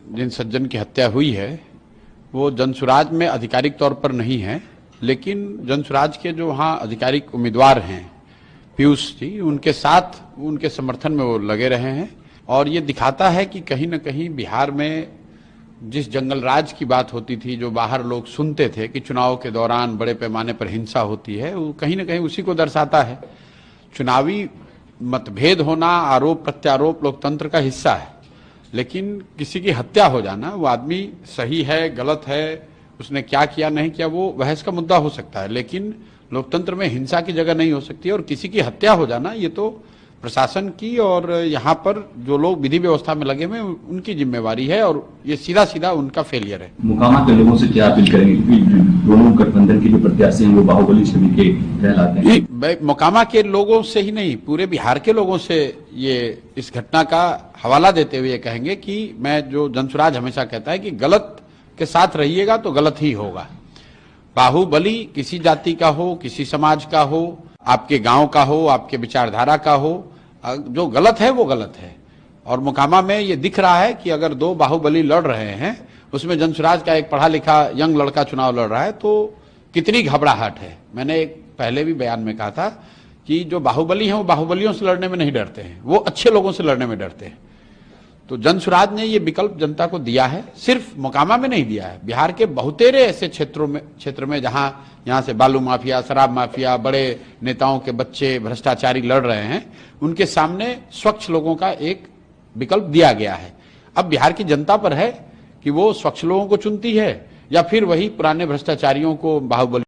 जिन सज्जन की हत्या हुई है वो जनसुराज में आधिकारिक तौर पर नहीं है, लेकिन जनसुराज के जो वहाँ आधिकारिक उम्मीदवार हैं पीयूष जी, उनके साथ उनके समर्थन में वो लगे रहे हैं। और ये दिखाता है कि कहीं न कहीं बिहार में जिस जंगल राज की बात होती थी, जो बाहर लोग सुनते थे कि चुनाव के दौरान बड़े पैमाने पर हिंसा होती है, वो कहीं न कहीं उसी को दर्शाता है। चुनावी मतभेद होना, आरोप प्रत्यारोप लोकतंत्र का हिस्सा है, लेकिन किसी की हत्या हो जाना, वो आदमी सही है गलत है, उसने क्या किया नहीं किया, वो बहस का मुद्दा हो सकता है, लेकिन लोकतंत्र में हिंसा की जगह नहीं हो सकती। और किसी की हत्या हो जाना ये तो प्रशासन की और यहाँ पर जो लोग विधि व्यवस्था में लगे हुए उनकी जिम्मेवारी है, और ये सीधा सीधा उनका फेलियर है। मोकामा के लोगों से क्या अपील करेंगे, क्योंकि दोनों गठबंधन के जो प्रत्याशी हैं वो बाहुबली छवि के कहलाते हैं? मोकामा के लोगों से ही नहीं, पूरे बिहार के लोगों से ये इस घटना का हवाला देते हुए कहेंगे कि मैं जो जनसुराज हमेशा कहता है कि गलत के साथ रहिएगा तो गलत ही होगा। बाहुबली किसी जाति का हो, किसी समाज का हो, आपके गांव का हो, आपके विचारधारा का हो, जो गलत है वो गलत है। और मोकामा में ये दिख रहा है कि अगर दो बाहुबली लड़ रहे हैं, उसमें जनसुराज का एक पढ़ा लिखा यंग लड़का चुनाव लड़ रहा है, तो कितनी घबराहट है। मैंने एक पहले भी बयान में कहा था कि जो बाहुबली हैं वो बाहुबलियों से लड़ने में नहीं डरते हैं, वो अच्छे लोगों से लड़ने में डरते हैं। तो जनसुराज ने ये विकल्प जनता को दिया है, सिर्फ मोकामा में नहीं दिया है, बिहार के बहुतेरे ऐसे क्षेत्र में जहां यहाँ से बालू माफिया, शराब माफिया, बड़े नेताओं के बच्चे भ्रष्टाचारी लड़ रहे हैं, उनके सामने स्वच्छ लोगों का एक विकल्प दिया गया है। अब बिहार की जनता पर है कि वो स्वच्छ लोगों को चुनती है या फिर वही पुराने भ्रष्टाचारियों को बाहुबली